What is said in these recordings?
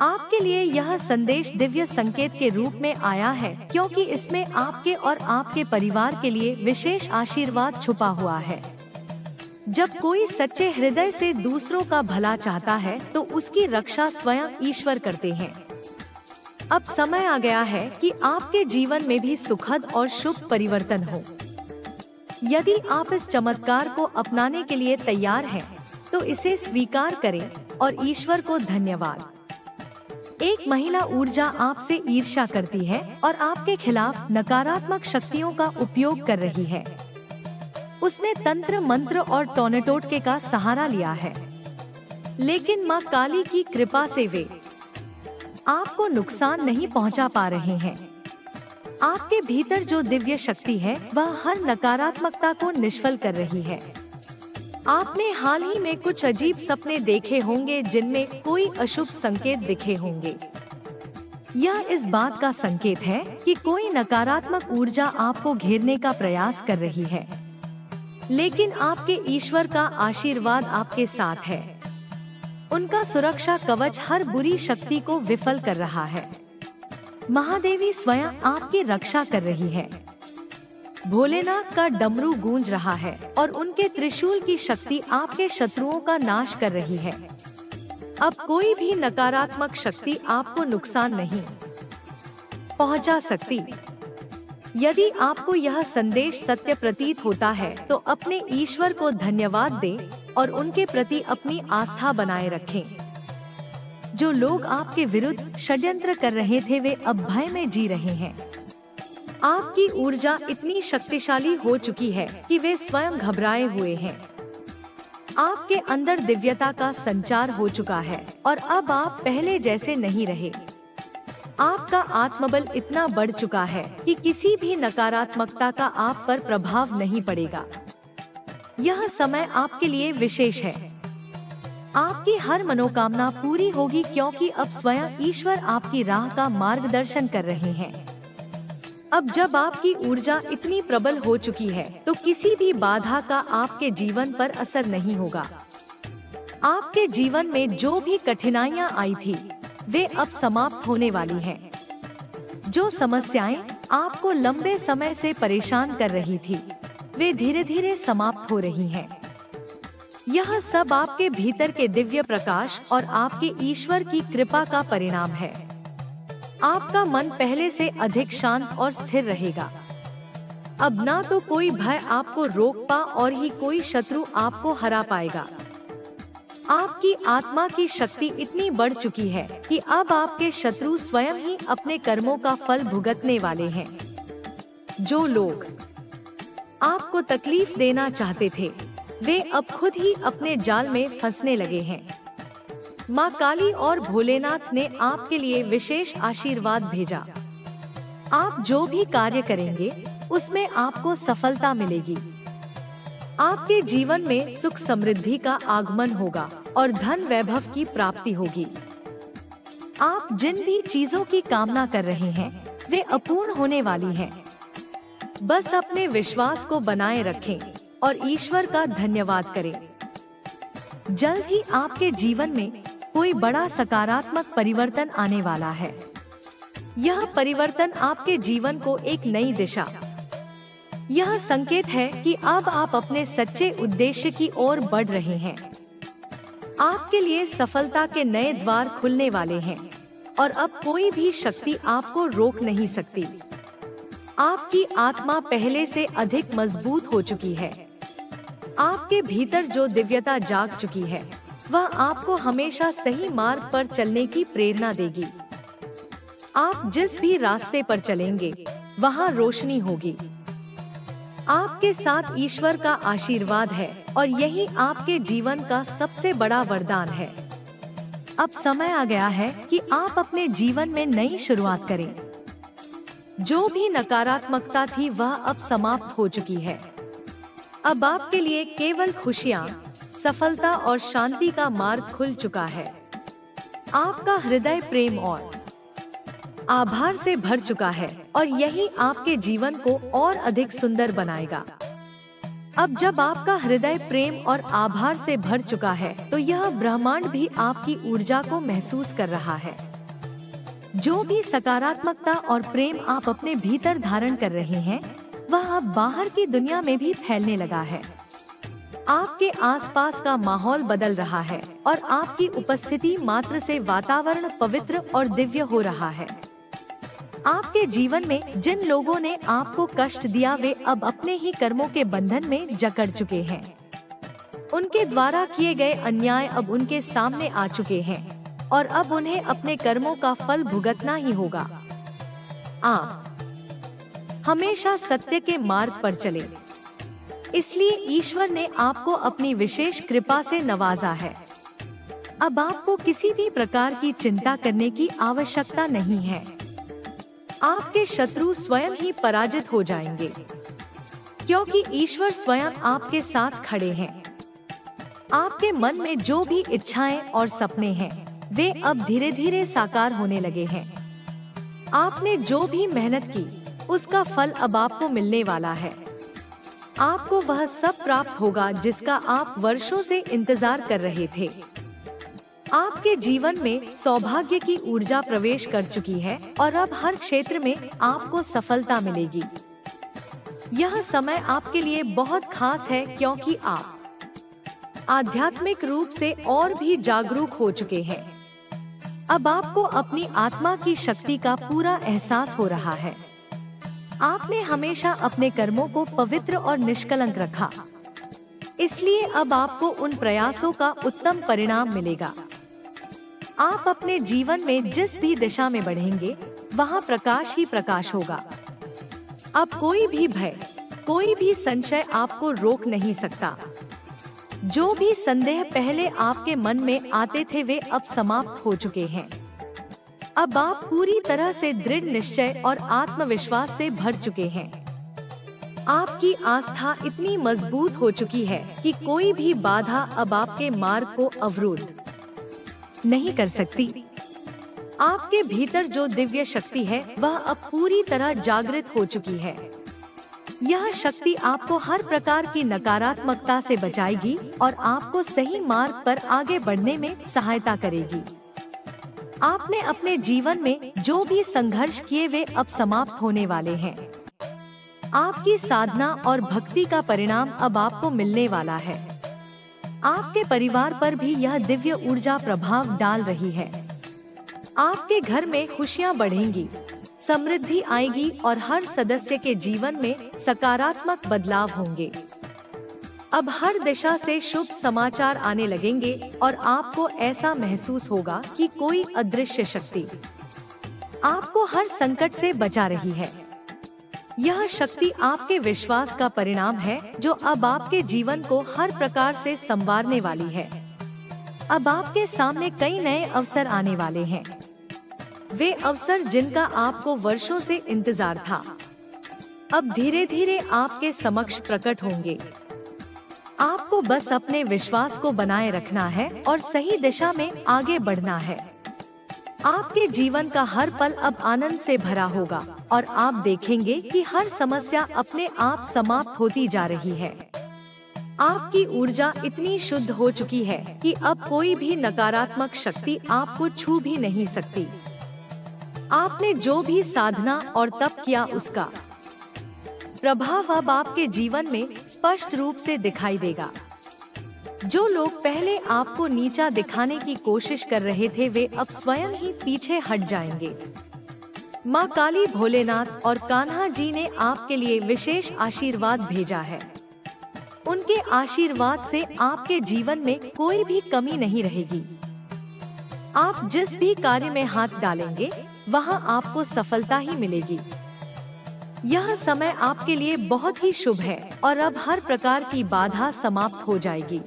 आपके लिए यह संदेश दिव्य संकेत के रूप में आया है, क्योंकि इसमें आपके और आपके परिवार के लिए विशेष आशीर्वाद छुपा हुआ है। जब कोई सच्चे हृदय से दूसरों का भला चाहता है तो उसकी रक्षा स्वयं ईश्वर करते हैं। अब समय आ गया है कि आपके जीवन में भी सुखद और शुभ परिवर्तन हो। यदि आप इस चमत्कार को अपनाने के लिए तैयार हैं, तो इसे स्वीकार करें और ईश्वर को धन्यवाद। एक महिला ऊर्जा आपसे ईर्ष्या करती है और आपके खिलाफ नकारात्मक शक्तियों का उपयोग कर रही है। उसने तंत्र मंत्र और टोनेटोटके का सहारा लिया है, लेकिन माँ काली की कृपा से वे आपको नुकसान नहीं पहुँचा पा रहे हैं। आपके भीतर जो दिव्य शक्ति है वह हर नकारात्मकता को निष्फल कर रही है। आपने हाल ही में कुछ अजीब सपने देखे होंगे जिनमें कोई अशुभ संकेत दिखे होंगे। यह इस बात का संकेत है कि कोई नकारात्मक ऊर्जा आपको घेरने का प्रयास कर रही है, लेकिन आपके ईश्वर का आशीर्वाद आपके साथ है। उनका सुरक्षा कवच हर बुरी शक्ति को विफल कर रहा है। महादेवी स्वयं आपकी रक्षा कर रही है। भोलेनाथ का डमरू गूंज रहा है और उनके त्रिशूल की शक्ति आपके शत्रुओं का नाश कर रही है। अब कोई भी नकारात्मक शक्ति आपको नुकसान नहीं पहुंचा सकती। यदि आपको यह संदेश सत्य प्रतीत होता है तो अपने ईश्वर को धन्यवाद दें और उनके प्रति अपनी आस्था बनाए रखें। जो लोग आपके विरुद्ध षड्यंत्र कर रहे थे वे अब भय में जी रहे हैं। आपकी ऊर्जा इतनी शक्तिशाली हो चुकी है कि वे स्वयं घबराए हुए हैं। आपके अंदर दिव्यता का संचार हो चुका है और अब आप पहले जैसे नहीं रहे। आपका आत्मबल इतना बढ़ चुका है कि किसी भी नकारात्मकता का आप पर प्रभाव नहीं पड़ेगा। यह समय आपके लिए विशेष है। आपकी हर मनोकामना पूरी होगी, क्योंकि अब स्वयं ईश्वर आपकी राह का मार्गदर्शन कर रहे हैं। अब जब आपकी ऊर्जा इतनी प्रबल हो चुकी है तो किसी भी बाधा का आपके जीवन पर असर नहीं होगा। आपके जीवन में जो भी कठिनाइयां आई थी वे अब समाप्त होने वाली हैं। जो समस्याएं आपको लंबे समय से परेशान कर रही थी वे धीरे धीरे समाप्त हो रही हैं। यह सब आपके भीतर के दिव्य प्रकाश और आपके ईश्वर की कृपा का परिणाम है। आपका मन पहले से अधिक शांत और स्थिर रहेगा। अब ना तो कोई भय आपको रोक पा और ही कोई शत्रु आपको हरा पाएगा। आपकी आत्मा की शक्ति इतनी बढ़ चुकी है कि अब आपके शत्रु स्वयं ही अपने कर्मों का फल भुगतने वाले हैं। जो लोग आपको तकलीफ देना चाहते थे वे अब खुद ही अपने जाल में फंसने लगे हैं। माँ काली और भोलेनाथ ने आपके लिए विशेष आशीर्वाद भेजा। आप जो भी कार्य करेंगे उसमें आपको सफलता मिलेगी। आपके जीवन में सुख समृद्धि का आगमन होगा और धन वैभव की प्राप्ति होगी। आप जिन भी चीजों की कामना कर रहे हैं वे अपूर्ण होने वाली हैं। बस अपने विश्वास को बनाए रखें और ईश्वर का धन्यवाद करें। जल्द ही आपके जीवन में कोई बड़ा सकारात्मक परिवर्तन आने वाला है। यह परिवर्तन आपके जीवन को एक नई दिशा, यह संकेत है कि अब आप अपने सच्चे उद्देश्य की ओर बढ़ रहे हैं। आपके लिए सफलता के नए द्वार खुलने वाले हैं और अब कोई भी शक्ति आपको रोक नहीं सकती। आपकी आत्मा पहले से अधिक मजबूत हो चुकी है। आपके भीतर जो दिव्यता जाग चुकी है वह आपको हमेशा सही मार्ग पर चलने की प्रेरणा देगी। आप जिस भी रास्ते पर चलेंगे वहाँ रोशनी होगी। आपके साथ ईश्वर का आशीर्वाद है और यही आपके जीवन का सबसे बड़ा वरदान है। अब समय आ गया है कि आप अपने जीवन में नई शुरुआत करें। जो भी नकारात्मकता थी वह अब समाप्त हो चुकी है। अब आपके लिए केवल खुशियाँ, सफलता और शांति का मार्ग खुल चुका है। आपका हृदय प्रेम और आभार से भर चुका है और यही आपके जीवन को और अधिक सुंदर बनाएगा। अब जब आपका हृदय प्रेम और आभार से भर चुका है, तो यह ब्रह्मांड भी आपकी ऊर्जा को महसूस कर रहा है। जो भी सकारात्मकता और प्रेम आप अपने भीतर धारण कर रहे हैं, वह अब बाहर की दुनिया में भी फैलने लगा है। आपके आसपास का माहौल बदल रहा है और आपकी उपस्थिति मात्र से वातावरण पवित्र और दिव्य हो रहा है। आपके जीवन में जिन लोगों ने आपको कष्ट दिया, वे अब अपने ही कर्मों के बंधन में जकड़ चुके हैं। उनके द्वारा किए गए अन्याय अब उनके सामने आ चुके हैं और अब उन्हें अपने कर्मों का फल भुगतना ही होगा। आप हमेशा सत्य के मार्ग पर चले, इसलिए ईश्वर ने आपको अपनी विशेष कृपा से नवाजा है। अब आपको किसी भी प्रकार की चिंता करने की आवश्यकता नहीं है। आपके शत्रु स्वयं ही पराजित हो जाएंगे, क्योंकि ईश्वर स्वयं आपके साथ खड़े हैं। आपके मन में जो भी इच्छाएं और सपने हैं, वे अब धीरे धीरे साकार होने लगे हैं। आपने जो भी मेहनत की, उसका फल अब आपको मिलने वाला है। आपको वह सब प्राप्त होगा जिसका आप वर्षों से इंतजार कर रहे थे। आपके जीवन में सौभाग्य की ऊर्जा प्रवेश कर चुकी है और अब हर क्षेत्र में आपको सफलता मिलेगी। यह समय आपके लिए बहुत खास है, क्योंकि आप आध्यात्मिक रूप से और भी जागरूक हो चुके हैं। अब आपको अपनी आत्मा की शक्ति का पूरा एहसास हो रहा है। आपने हमेशा अपने कर्मों को पवित्र और निष्कलंक रखा, इसलिए अब आपको उन प्रयासों का उत्तम परिणाम मिलेगा। आप अपने जीवन में जिस भी दिशा में बढ़ेंगे, वहाँ प्रकाश ही प्रकाश होगा। अब कोई भी भय, कोई भी संशय आपको रोक नहीं सकता। जो भी संदेह पहले आपके मन में आते थे, वे अब समाप्त हो चुके हैं। अब आप पूरी तरह से दृढ़ निश्चय और आत्मविश्वास से भर चुके हैं। आपकी आस्था इतनी मजबूत हो चुकी है कि कोई भी बाधा अब आपके मार्ग को अवरुद्ध नहीं कर सकती। आपके भीतर जो दिव्य शक्ति है, वह अब पूरी तरह जागृत हो चुकी है। यह शक्ति आपको हर प्रकार की नकारात्मकता से बचाएगी और आपको सही मार्ग पर आगे बढ़ने में सहायता करेगी। आपने अपने जीवन में जो भी संघर्ष किए, वे अब समाप्त होने वाले हैं। आपकी साधना और भक्ति का परिणाम अब आपको मिलने वाला है। आपके परिवार पर भी यह दिव्य ऊर्जा प्रभाव डाल रही है। आपके घर में खुशियां बढ़ेंगी, समृद्धि आएगी और हर सदस्य के जीवन में सकारात्मक बदलाव होंगे। अब हर दिशा से शुभ समाचार आने लगेंगे और आपको ऐसा महसूस होगा कि कोई अदृश्य शक्ति आपको हर संकट से बचा रही है। यह शक्ति आपके विश्वास का परिणाम है, जो अब आपके जीवन को हर प्रकार से संवारने वाली है। अब आपके सामने कई नए अवसर आने वाले हैं। वे अवसर जिनका आपको वर्षों से इंतजार था, अब धीरे धीरे आपके समक्ष प्रकट होंगे। आपको बस अपने विश्वास को बनाए रखना है और सही दिशा में आगे बढ़ना है। आपके जीवन का हर पल अब आनंद से भरा होगा और आप देखेंगे कि हर समस्या अपने आप समाप्त होती जा रही है। आपकी ऊर्जा इतनी शुद्ध हो चुकी है कि अब कोई भी नकारात्मक शक्ति आपको छू भी नहीं सकती। आपने जो भी साधना और तप किया, उसका प्रभाव अब आपके जीवन में स्पष्ट रूप से दिखाई देगा। जो लोग पहले आपको नीचा दिखाने की कोशिश कर रहे थे, वे अब स्वयं ही पीछे हट जाएंगे। माँ काली, भोलेनाथ और कान्हा जी ने आपके लिए विशेष आशीर्वाद भेजा है। उनके आशीर्वाद से आपके जीवन में कोई भी कमी नहीं रहेगी। आप जिस भी कार्य में हाथ डालेंगे, वहाँ आपको सफलता ही मिलेगी। यह समय आपके लिए बहुत ही शुभ है और अब हर प्रकार की बाधा समाप्त हो जाएगी।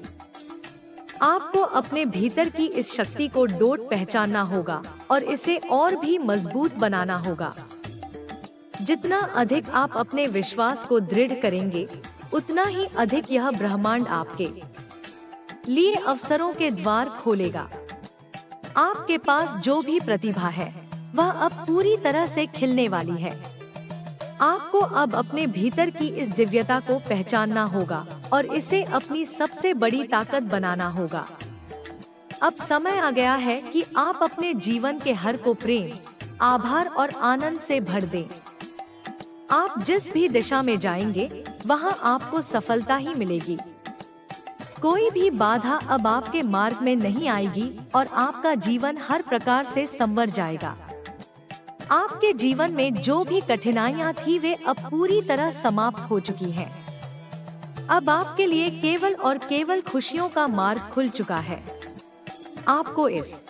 आपको अपने भीतर की इस शक्ति को डोट पहचानना होगा और इसे और भी मजबूत बनाना होगा। जितना अधिक आप अपने विश्वास को दृढ़ करेंगे, उतना ही अधिक यह ब्रह्मांड आपके लिए अवसरों के द्वार खोलेगा। आपके पास जो भी प्रतिभा है, वह अब पूरी तरह से खिलने वाली है। आपको अब अपने भीतर की इस दिव्यता को पहचानना होगा और इसे अपनी सबसे बड़ी ताकत बनाना होगा। अब समय आ गया है कि आप अपने जीवन के हर को प्रेम, आभार और आनंद से भर दें। आप जिस भी दिशा में जाएंगे वहां आपको सफलता ही मिलेगी। कोई भी बाधा अब आपके मार्ग में नहीं आएगी और आपका जीवन हर प्रकार से संवर जाएगा। आपके जीवन में जो भी कठिनाइयां थी वे अब पूरी तरह समाप्त हो चुकी हैं। अब आपके लिए केवल और केवल खुशियों का मार्ग खुल चुका है। आपको इस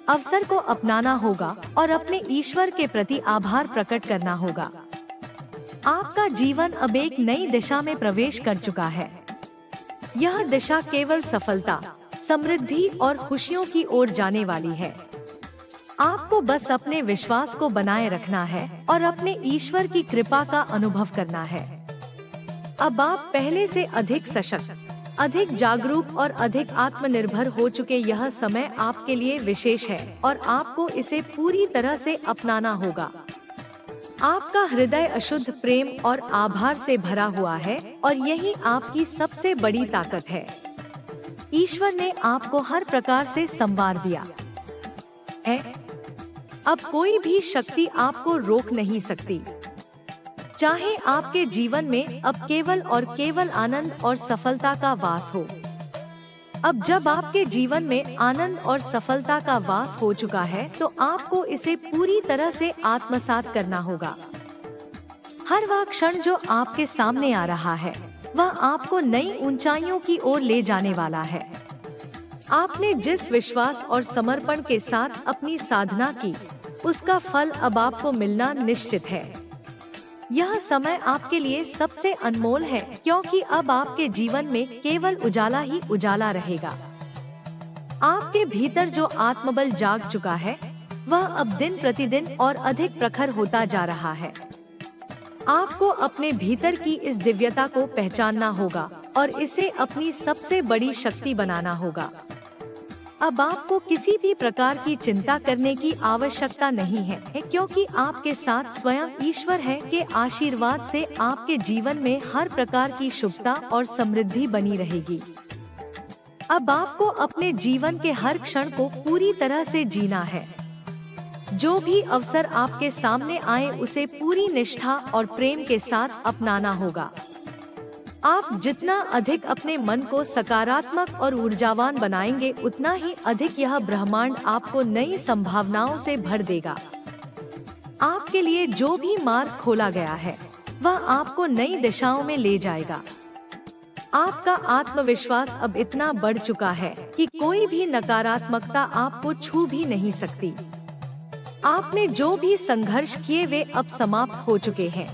अवसर को अपनाना होगा और अपने ईश्वर के प्रति आभार प्रकट करना होगा। आपका जीवन अब एक नई दिशा में प्रवेश कर चुका है। यह दिशा केवल सफलता, समृद्धि और खुशियों की ओर जाने वाली है। आपको बस अपने विश्वास को बनाए रखना है और अपने ईश्वर की कृपा का अनुभव करना है। अब आप पहले से अधिक सशक्त, अधिक जागरूक और अधिक आत्मनिर्भर हो चुके। यह समय आपके लिए विशेष है और आपको इसे पूरी तरह से अपनाना होगा। आपका हृदय अशुद्ध प्रेम और आभार से भरा हुआ है और यही आपकी सबसे बड़ी ताकत है। ईश्वर ने आपको हर प्रकार से संवार दिया है। अब कोई भी शक्ति आपको रोक नहीं सकती। चाहे आपके जीवन में अब केवल और केवल आनंद और सफलता का वास हो। अब जब आपके जीवन में आनंद और सफलता का वास हो चुका है तो आपको इसे पूरी तरह से आत्मसात करना होगा। हर वह क्षण जो आपके सामने आ रहा है वह आपको नई ऊंचाइयों की ओर ले जाने वाला है। आपने जिस विश्वास और समर्पण के साथ अपनी साधना की उसका फल अब आपको मिलना निश्चित है। यह समय आपके लिए सबसे अनमोल है क्योंकि अब आपके जीवन में केवल उजाला ही उजाला रहेगा। आपके भीतर जो आत्मबल जाग चुका है वह अब दिन प्रतिदिन और अधिक प्रखर होता जा रहा है। आपको अपने भीतर की इस दिव्यता को पहचानना होगा और इसे अपनी सबसे बड़ी शक्ति बनाना होगा। अब आपको किसी भी प्रकार की चिंता करने की आवश्यकता नहीं है क्योंकि आपके साथ स्वयं ईश्वर है के आशीर्वाद से आपके जीवन में हर प्रकार की शुभता और समृद्धि बनी रहेगी। अब आपको अपने जीवन के हर क्षण को पूरी तरह से जीना है। जो भी अवसर आपके सामने आए उसे पूरी निष्ठा और प्रेम के साथ अपनाना होगा। आप जितना अधिक अपने मन को सकारात्मक और ऊर्जावान बनाएंगे उतना ही अधिक यह ब्रह्मांड आपको नई संभावनाओं से भर देगा। आपके लिए जो भी मार्ग खोला गया है वह आपको नई दिशाओं में ले जाएगा। आपका आत्मविश्वास अब इतना बढ़ चुका है कि कोई भी नकारात्मकता आपको छू भी नहीं सकती। आपने जो भी संघर्ष किए वे अब समाप्त हो चुके हैं।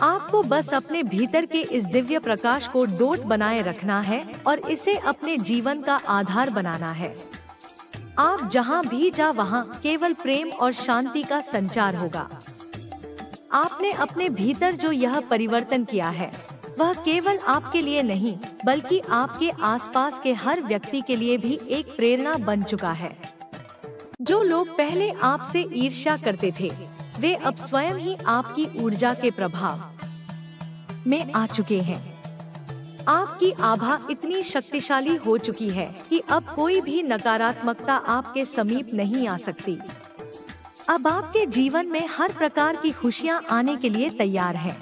आपको बस अपने भीतर के इस दिव्य प्रकाश को डोट बनाए रखना है और इसे अपने जीवन का आधार बनाना है। आप जहां भी जा वहां केवल प्रेम और शांति का संचार होगा। आपने अपने भीतर जो यह परिवर्तन किया है वह केवल आपके लिए नहीं बल्कि आपके आसपास के हर व्यक्ति के लिए भी एक प्रेरणा बन चुका है। जो लोग पहले आपसे ईर्ष्या करते थे वे अब स्वयं ही आपकी ऊर्जा के प्रभाव में आ चुके हैं। आपकी आभा इतनी शक्तिशाली हो चुकी है कि अब कोई भी नकारात्मकता आपके समीप नहीं आ सकती। अब आपके जीवन में हर प्रकार की खुशियां आने के लिए तैयार हैं।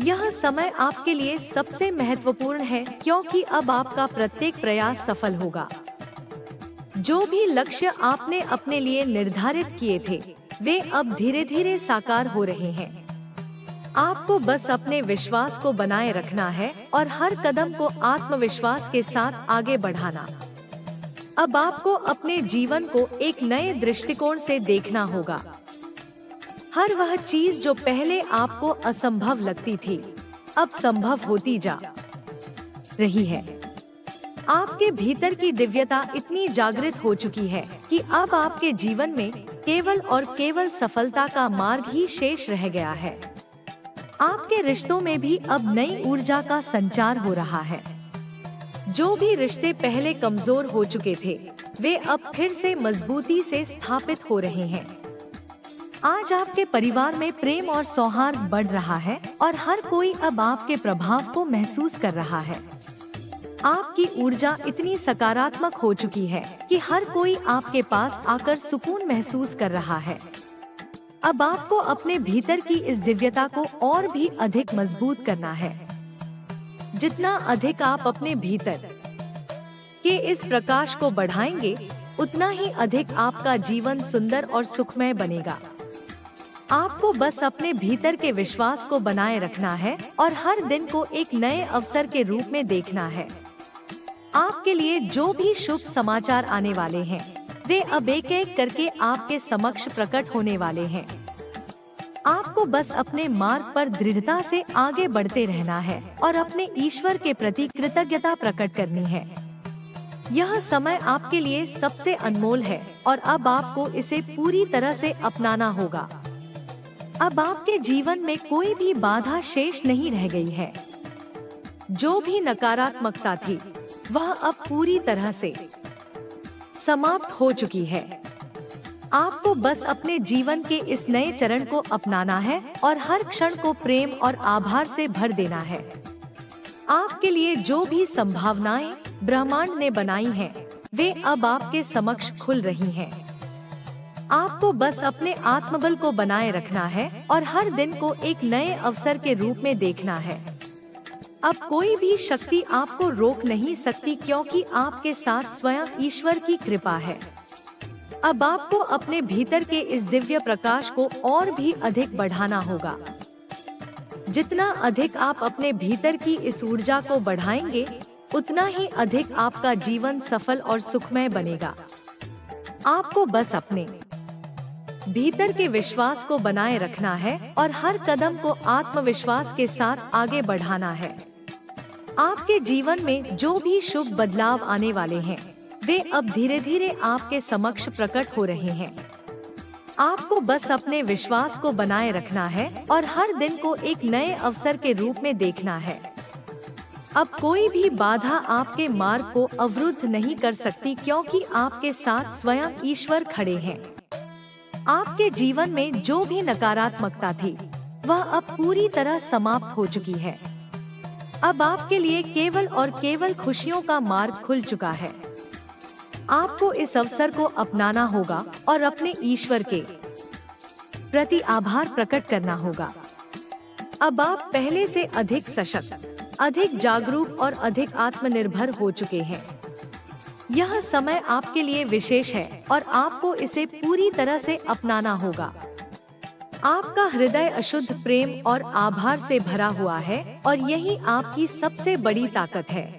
यह समय आपके लिए सबसे महत्वपूर्ण है क्योंकि अब आपका प्रत्येक प्रयास सफल होगा। जो भी लक्ष्य आपने अपने लिए निर्धारित किए थे वे अब धीरे धीरे साकार हो रहे हैं। आपको बस अपने विश्वास को बनाए रखना है और हर कदम को आत्मविश्वास के साथ आगे बढ़ाना। अब आपको अपने जीवन को एक नए दृष्टिकोण से देखना होगा। हर वह चीज जो पहले आपको असंभव लगती थी अब संभव होती जा रही है। आपके भीतर की दिव्यता इतनी जागृत हो चुकी है कि अब आपके जीवन में केवल और केवल सफलता का मार्ग ही शेष रह गया है। आपके रिश्तों में भी अब नई ऊर्जा का संचार हो रहा है। जो भी रिश्ते पहले कमजोर हो चुके थे वे अब फिर से मजबूती से स्थापित हो रहे हैं। आज आपके परिवार में प्रेम और सौहार्द बढ़ रहा है और हर कोई अब आपके प्रभाव को महसूस कर रहा है। आपकी ऊर्जा इतनी सकारात्मक हो चुकी है कि हर कोई आपके पास आकर सुकून महसूस कर रहा है। अब आपको अपने भीतर की इस दिव्यता को और भी अधिक मजबूत करना है। जितना अधिक आप अपने भीतर के इस प्रकाश को बढ़ाएंगे, उतना ही अधिक आपका जीवन सुंदर और सुखमय बनेगा। आपको बस अपने भीतर के विश्वास को बनाए रखना है और हर दिन को एक नए अवसर के रूप में देखना है। आपके लिए जो भी शुभ समाचार आने वाले हैं, वे अब एक एक करके आपके समक्ष प्रकट होने वाले हैं। आपको बस अपने मार्ग पर दृढ़ता से आगे बढ़ते रहना है और अपने ईश्वर के प्रति कृतज्ञता प्रकट करनी है। यह समय आपके लिए सबसे अनमोल है और अब आपको इसे पूरी तरह से अपनाना होगा। अब आपके जीवन में कोई भी बाधा शेष नहीं रह गई है। जो भी नकारात्मकता थी, वह अब पूरी तरह से समाप्त हो चुकी है। आपको बस अपने जीवन के इस नए चरण को अपनाना है और हर क्षण को प्रेम और आभार से भर देना है। आपके लिए जो भी संभावनाएं ब्रह्मांड ने बनाई हैं, वे अब आपके समक्ष खुल रही हैं। आपको बस अपने आत्मबल को बनाए रखना है और हर दिन को एक नए अवसर के रूप में देखना है। अब कोई भी शक्ति आपको रोक नहीं सकती, क्योंकि आपके साथ स्वयं ईश्वर की कृपा है। अब आपको अपने भीतर के इस दिव्य प्रकाश को और भी अधिक बढ़ाना होगा। जितना अधिक आप अपने भीतर की इस ऊर्जा को बढ़ाएंगे, उतना ही अधिक आपका जीवन सफल और सुखमय बनेगा। आपको बस अपने भीतर के विश्वास को बनाए रखना है और हर कदम को आत्मविश्वास के साथ आगे बढ़ाना है। आपके जीवन में जो भी शुभ बदलाव आने वाले हैं, वे अब धीरे धीरे आपके समक्ष प्रकट हो रहे हैं। आपको बस अपने विश्वास को बनाए रखना है और हर दिन को एक नए अवसर के रूप में देखना है। अब कोई भी बाधा आपके मार्ग को अवरुद्ध नहीं कर सकती, क्योंकि आपके साथ स्वयं ईश्वर खड़े हैं। आपके जीवन में जो भी नकारात्मकता थी, वह अब पूरी तरह समाप्त हो चुकी है। अब आपके लिए केवल और केवल खुशियों का मार्ग खुल चुका है। आपको इस अवसर को अपनाना होगा और अपने ईश्वर के प्रति आभार प्रकट करना होगा। अब आप पहले से अधिक सशक्त, अधिक जागरूक और अधिक आत्मनिर्भर हो चुके हैं। यह समय आपके लिए विशेष है और आपको इसे पूरी तरह से अपनाना होगा। आपका हृदय अशुद्ध प्रेम और आभार से भरा हुआ है और यही आपकी सबसे बड़ी ताकत है।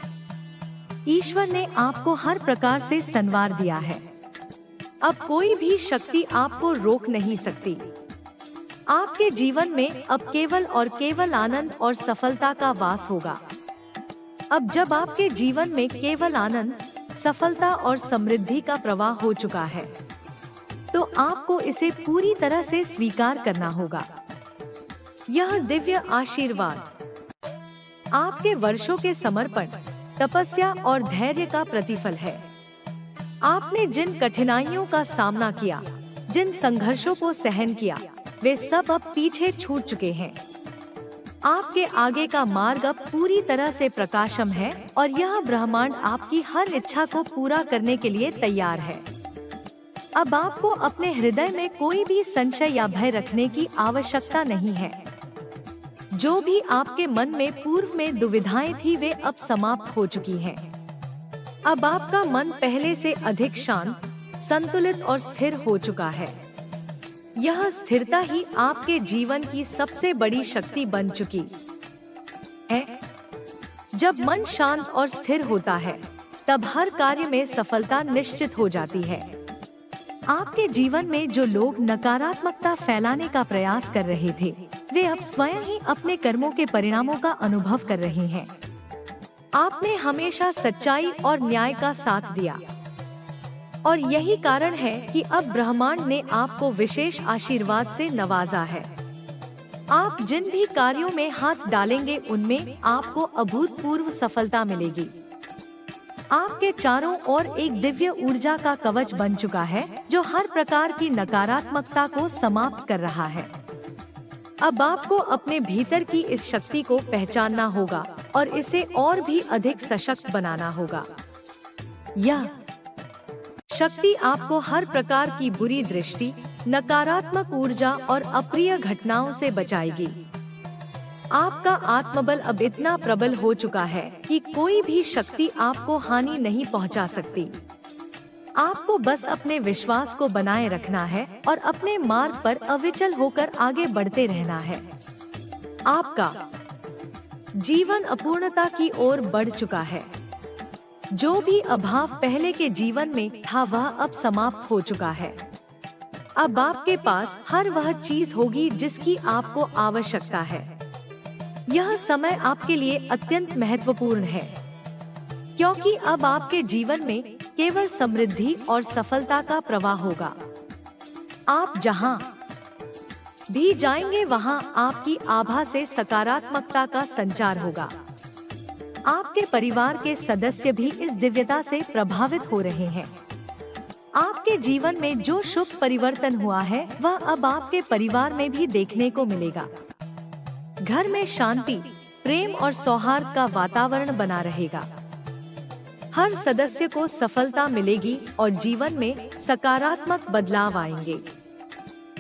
ईश्वर ने आपको हर प्रकार से संवार दिया है। अब कोई भी शक्ति आपको रोक नहीं सकती। आपके जीवन में अब केवल और केवल आनंद और सफलता का वास होगा। अब जब आपके जीवन में केवल आनंद, सफलता और समृद्धि का प्रवाह हो चुका है, तो आपको इसे पूरी तरह से स्वीकार करना होगा। यह दिव्य आशीर्वाद आपके वर्षों के समर्पण, तपस्या और धैर्य का प्रतिफल है। आपने जिन कठिनाइयों का सामना किया, जिन संघर्षों को सहन किया, वे सब अब पीछे छूट चुके हैं। आपके आगे का मार्ग अब पूरी तरह से प्रकाशम है और यह ब्रह्मांड आपकी हर इच्छा को पूरा करने के लिए तैयार है। अब आपको अपने हृदय में कोई भी संशय या भय रखने की आवश्यकता नहीं है। जो भी आपके मन में पूर्व में दुविधाएं थी, वे अब समाप्त हो चुकी हैं। अब आपका मन पहले से अधिक शांत, संतुलित और स्थिर हो चुका है। यह स्थिरता ही आपके जीवन की सबसे बड़ी शक्ति बन चुकी है। जब मन शांत और स्थिर होता है, तब हर कार्य में सफलता निश्चित हो जाती है। आपके जीवन में जो लोग नकारात्मकता फैलाने का प्रयास कर रहे थे, वे अब स्वयं ही अपने कर्मों के परिणामों का अनुभव कर रहे हैं। आपने हमेशा सच्चाई और न्याय का साथ दिया और यही कारण है कि अब ब्रह्मांड ने आपको विशेष आशीर्वाद से नवाजा है। आप जिन भी कार्यों में हाथ डालेंगे, उनमें आपको अभूतपूर्व सफलता मिलेगी। आपके चारों ओर एक दिव्य ऊर्जा का कवच बन चुका है जो हर प्रकार की नकारात्मकता को समाप्त कर रहा है। अब आपको अपने भीतर की इस शक्ति को पहचानना होगा और इसे और भी अधिक सशक्त बनाना होगा। यह शक्ति आपको हर प्रकार की बुरी दृष्टि, नकारात्मक ऊर्जा और अप्रिय घटनाओं से बचाएगी। आपका आत्मबल अब इतना प्रबल हो चुका है कि कोई भी शक्ति आपको हानि नहीं पहुंचा सकती। आपको बस अपने विश्वास को बनाए रखना है और अपने मार्ग पर अविचल होकर आगे बढ़ते रहना है। आपका जीवन अपूर्णता की ओर बढ़ चुका है। जो भी अभाव पहले के जीवन में था वह अब समाप्त हो चुका है। अब आपके पास हर वह चीज होगी जिसकी आपको आवश्यकता है। यह समय आपके लिए अत्यंत महत्वपूर्ण है, क्योंकि अब आपके जीवन में केवल समृद्धि और सफलता का प्रवाह होगा। आप जहां भी जाएंगे वहां आपकी आभा से सकारात्मकता का संचार होगा। आपके परिवार के सदस्य भी इस दिव्यता से प्रभावित हो रहे हैं। आपके जीवन में जो शुभ परिवर्तन हुआ है वह अब आपके परिवार में भी देखने को मिलेगा। घर में शांति, प्रेम और सौहार्द का वातावरण बना रहेगा। हर सदस्य को सफलता मिलेगी और जीवन में सकारात्मक बदलाव आएंगे।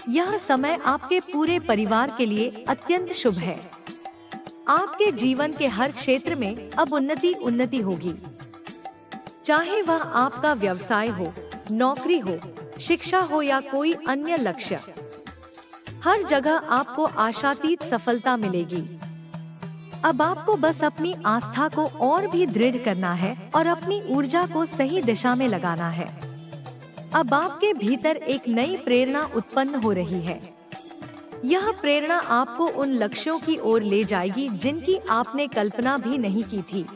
यह समय आपके पूरे परिवार के लिए अत्यंत शुभ है। आपके जीवन के हर क्षेत्र में अब उन्नति होगी। चाहे वह आपका व्यवसाय हो, नौकरी हो, शिक्षा हो या कोई अन्य लक्ष्य, हर जगह आपको आशातीत सफलता मिलेगी। अब आपको बस अपनी आस्था को और भी दृढ़ करना है और अपनी ऊर्जा को सही दिशा में लगाना है। अब आपके भीतर एक नई प्रेरणा उत्पन्न हो रही है। यह प्रेरणा आपको उन लक्ष्यों की ओर ले जाएगी जिनकी आपने कल्पना भी नहीं की थी।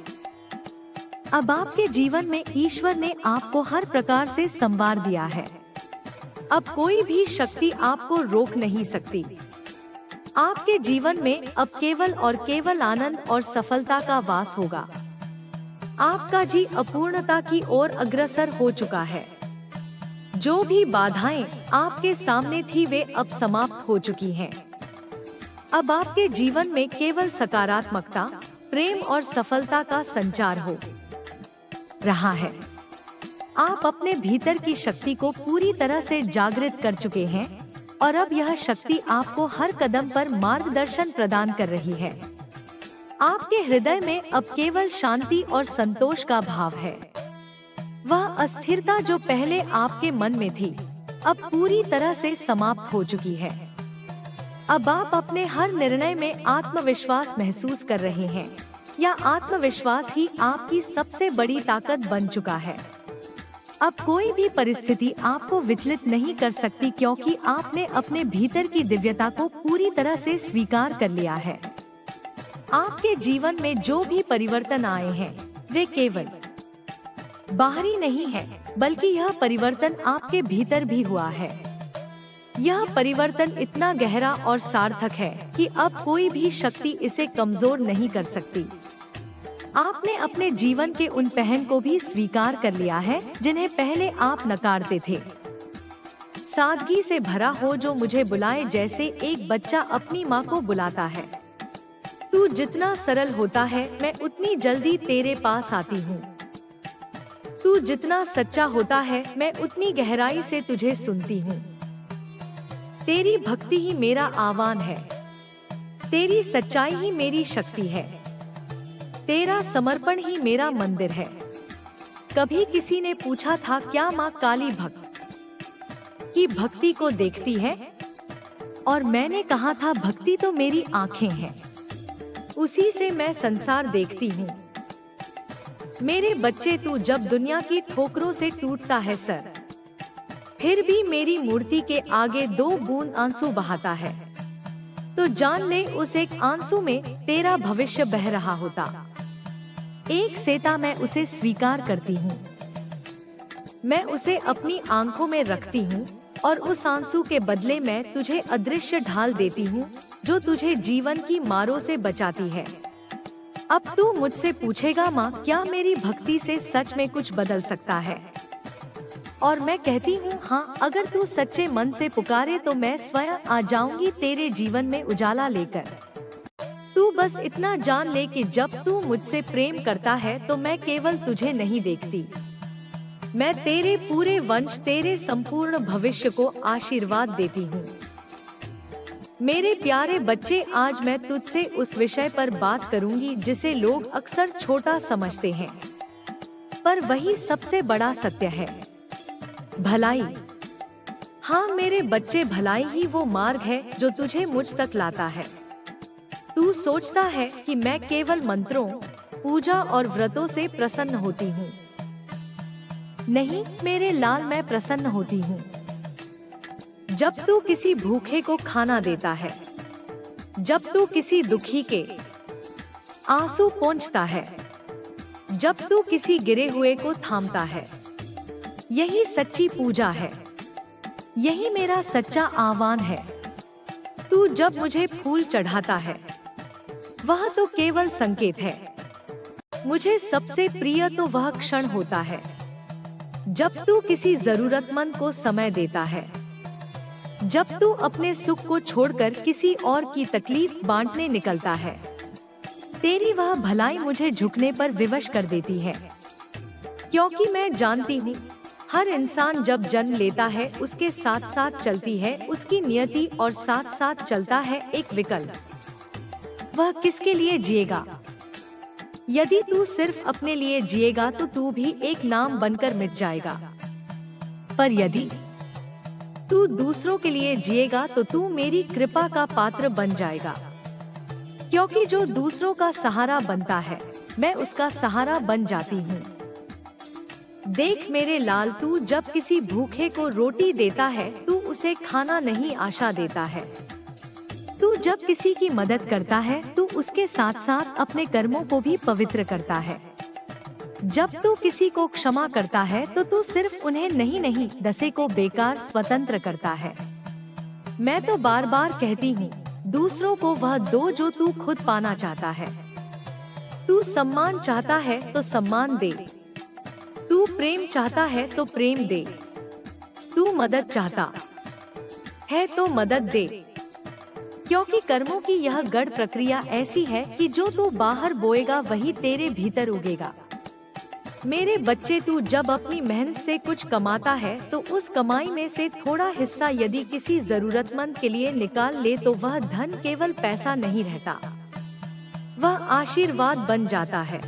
अब आपके जीवन में ईश्वर ने आपको हर प्रकार से संवार दिया है। अब कोई भी शक्ति आपको रोक नहीं सकती। आपके जीवन में अब केवल और केवल आनंद और सफलता का वास होगा। आपका जी अपूर्णता की ओर अग्रसर हो चुका है। जो भी बाधाएं आपके सामने थी वे अब समाप्त हो चुकी हैं। अब आपके जीवन में केवल सकारात्मकता, प्रेम और सफलता का संचार हो रहा है। आप अपने भीतर की शक्ति को पूरी तरह से जागृत कर चुके हैं और अब यह शक्ति आपको हर कदम पर मार्गदर्शन प्रदान कर रही है। आपके हृदय में अब केवल शांति और संतोष का भाव है। वह अस्थिरता जो पहले आपके मन में थी अब पूरी तरह से समाप्त हो चुकी है। अब आप अपने हर निर्णय में आत्मविश्वास महसूस कर रहे हैं। यह आत्मविश्वास ही आपकी सबसे बड़ी ताकत बन चुका है। अब कोई भी परिस्थिति आपको विचलित नहीं कर सकती, क्योंकि आपने अपने भीतर की दिव्यता को पूरी तरह से स्वीकार कर लिया है। आपके जीवन में जो भी परिवर्तन आए हैं वे केवल बाहरी नहीं है, बल्कि यह परिवर्तन आपके भीतर भी हुआ है। यह परिवर्तन इतना गहरा और सार्थक है कि अब कोई भी शक्ति इसे कमजोर नहीं कर सकती। आपने अपने जीवन के उन पहन को भी स्वीकार कर लिया है जिन्हें पहले आप नकारते थे। सादगी से भरा हो जो मुझे बुलाए, जैसे एक बच्चा अपनी माँ को बुलाता है। तू जितना सरल होता है मैं उतनी जल्दी तेरे पास आती हूँ। तू जितना सच्चा होता है मैं उतनी गहराई से तुझे सुनती हूँ। तेरी भक्ति ही मेरा आह्वान है। तेरी सच्चाई ही मेरी शक्ति है। तेरा समर्पण ही मेरा मंदिर है। कभी किसी ने पूछा था क्या माँ काली भक्त की भक्ति को देखती है, और मैंने कहा था भक्ति तो मेरी आंखें हैं, उसी से मैं संसार देखती हूँ। मेरे बच्चे, तू जब दुनिया की ठोकरों से टूटता है सर, फिर भी मेरी मूर्ति के आगे 2 बूंद आंसू बहाता है, तो जान ले उस एक आंसू में तेरा भविष्य बह रहा होता। एक सेता मैं उसे स्वीकार करती हूँ। मैं उसे अपनी आंखों में रखती हूँ और उस आंसू के बदले मैं तुझे अदृश्य ढाल देती हूँ जो तुझे जीवन की मारों से बचाती है। अब तू मुझसे पूछेगा, माँ क्या मेरी भक्ति से सच में कुछ बदल सकता है? और मैं कहती हूँ हाँ, अगर तू सच्चे मन से पुकारे तो मैं स्वयं आ जाऊंगी तेरे जीवन में उजाला लेकर। तू बस इतना जान ले कि जब तू मुझसे प्रेम करता है तो मैं केवल तुझे नहीं देखती, मैं तेरे पूरे वंश, तेरे संपूर्ण भविष्य को आशीर्वाद देती हूँ। मेरे प्यारे बच्चे, आज मैं तुझसे उस विषय पर बात करूंगी जिसे लोग अक्सर छोटा समझते हैं, पर वही सबसे बड़ा सत्य है, भलाई। हाँ मेरे बच्चे, भलाई ही वो मार्ग है जो तुझे मुझ तक लाता है। तू सोचता है कि मैं केवल मंत्रों, पूजा और व्रतों से प्रसन्न होती हूँ। नहीं मेरे लाल, मैं प्रसन्न होती हूँ जब तू किसी भूखे को खाना देता है, जब तू किसी दुखी के आंसू पोंछता है, जब तू किसी गिरे हुए को थामता है। यही सच्ची पूजा है, यही मेरा सच्चा आह्वान है। तू जब मुझे फूल चढ़ाता है वह तो केवल संकेत है। मुझे सबसे प्रिय तो वह क्षण होता है जब तू किसी जरूरतमंद को समय देता है, जब तू अपने सुख को छोड़कर किसी और की तकलीफ बांटने निकलता है। तेरी वह भलाई मुझे झुकने पर विवश कर देती है, क्योंकि मैं जानती हूँ हर इंसान जब जन्म लेता है उसके साथ साथ चलती है उसकी नियति, और साथ साथ चलता है एक विकल्प। वह किसके लिए जिएगा? यदि तू सिर्फ अपने लिए जिएगा तो तू भी एक नाम बनकर मिट जाएगा, पर यदि तू दूसरों के लिए जिएगा तो तू मेरी कृपा का पात्र बन जाएगा। क्योंकि जो दूसरों का सहारा बनता है मैं उसका सहारा बन जाती हूँ। देख मेरे लाल, तू जब किसी भूखे को रोटी देता है तू उसे खाना नहीं आशा देता है। तू जब किसी की मदद करता है तू उसके साथ साथ अपने कर्मों को भी पवित्र करता है। जब तू किसी को क्षमा करता है तो तू सिर्फ उन्हें नहीं दसे को बेकार स्वतंत्र करता है। मैं तो बार बार कहती हूँ, दूसरों को वह दो जो तू खुद पाना चाहता है। तू सम्मान चाहता है तो सम्मान दे, तू प्रेम चाहता है तो प्रेम दे, तू मदद चाहता है तो मदद दे। क्योंकि कर्मों की यह गढ़ प्रक्रिया ऐसी है कि जो तू बाहर बोएगा वही तेरे भीतर उगेगा। मेरे बच्चे, तू जब अपनी मेहनत से कुछ कमाता है तो उस कमाई में से थोड़ा हिस्सा यदि किसी जरूरतमंद के लिए निकाल ले तो वह धन केवल पैसा नहीं रहता, वह आशीर्वाद बन जाता है।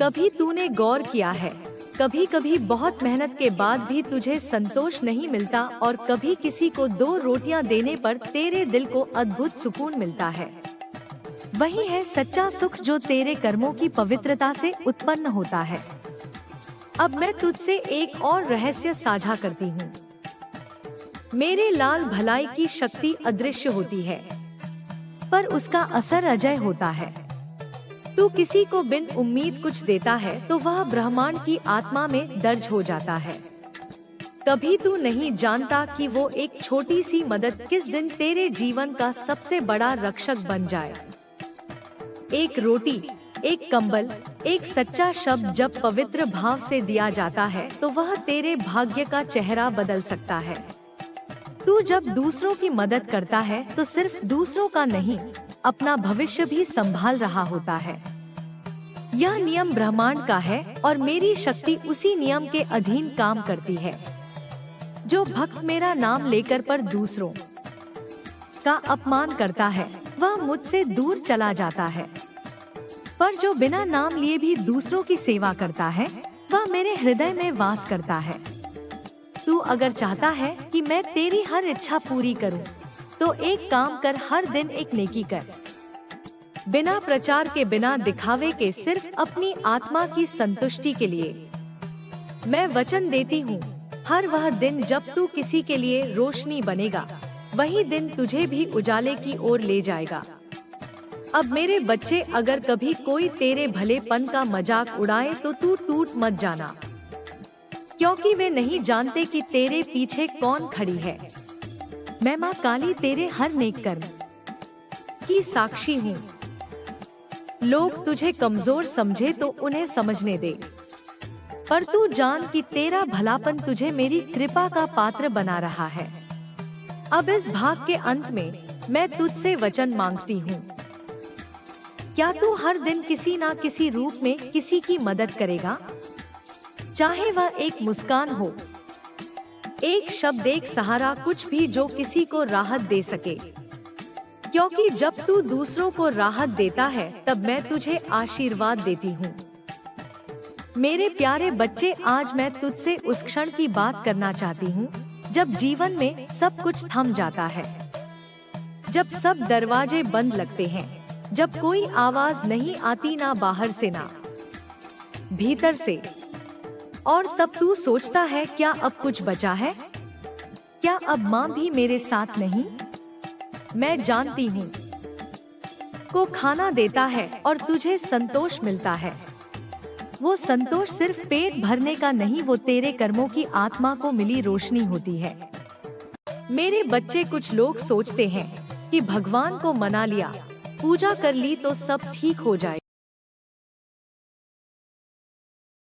कभी तूने गौर किया है, कभी कभी बहुत मेहनत के बाद भी तुझे संतोष नहीं मिलता और कभी किसी को 2 रोटियां देने पर तेरे दिल को अद्भुत सुकून मिलता है। वही है सच्चा सुख जो तेरे कर्मों की पवित्रता से उत्पन्न होता है। अब मैं तुझसे एक और रहस्य साझा करती हूँ। मेरे लाल, भलाई की शक्ति अदृश्य होती है पर उसका असर अजय होता है। तू किसी को बिन उम्मीद कुछ देता है तो वह ब्रह्मांड की आत्मा में दर्ज हो जाता है। कभी तू नहीं जानता कि वो एक छोटी सी मदद किस दिन तेरे जीवन का सबसे बड़ा रक्षक बन जाए। एक रोटी, एक कंबल, एक सच्चा शब्द जब पवित्र भाव से दिया जाता है तो वह तेरे भाग्य का चेहरा बदल सकता है। तू जब दूसरों की मदद करता है तो सिर्फ दूसरों का नहीं, अपना भविष्य भी संभाल रहा होता है। यह नियम ब्रह्मांड का है और मेरी शक्ति उसी नियम के अधीन काम करती है। जो भक्त मेरा नाम लेकर पर दूसरों का अपमान करता है वह मुझसे दूर चला जाता है, पर जो बिना नाम लिए भी दूसरों की सेवा करता है वह मेरे हृदय में वास करता है। तू अगर चाहता है कि मैं तेरी हर इच्छा पूरी करूं, तो एक काम कर, हर दिन एक नेकी कर। बिना प्रचार के, बिना दिखावे के, सिर्फ अपनी आत्मा की संतुष्टि के लिए। मैं वचन देती हूँ, हर वह दिन जब तू किसी के लिए रोशनी बनेगा वही दिन तुझे भी उजाले की ओर ले जाएगा। अब मेरे बच्चे, अगर कभी कोई तेरे भलेपन का मजाक उड़ाए तो तू टूट मत जाना, क्योंकि वे नहीं जानते कि तेरे पीछे कौन खड़ी है। मैं माँ काली तेरे हर नेक कर्म की साक्षी हूँ। लोग तुझे कमजोर समझे तो उन्हें समझने दे, पर तू जान कि तेरा भलापन तुझे मेरी कृपा का पात्र बना रहा है। अब इस भाग के अंत में मैं तुझसे वचन मांगती हूँ। क्या तू हर दिन किसी ना किसी रूप में किसी की मदद करेगा? चाहे वह एक मुस्कान हो, एक शब्द, एक सहारा, कुछ भी जो किसी को राहत दे सके। क्योंकि जब तू दूसरों को राहत देता है तब मैं तुझे आशीर्वाद देती हूँ। मेरे प्यारे बच्चे, आज मैं तुझसे उस क्षण की बात करना चाहती हूँ जब जीवन में सब कुछ थम जाता है, जब सब दरवाजे बंद लगते हैं, जब कोई आवाज नहीं आती, ना बाहर से ना भीतर से, और तब तू सोचता है क्या अब कुछ बचा है? क्या अब माँ भी मेरे साथ नहीं? मैं जानती हूँ को खाना देता है और तुझे संतोष मिलता है। वो संतोष सिर्फ पेट भरने का नहीं, वो तेरे कर्मों की आत्मा को मिली रोशनी होती है। मेरे बच्चे, कुछ लोग सोचते हैं कि भगवान को मना लिया, पूजा कर ली तो सब ठीक हो जाए।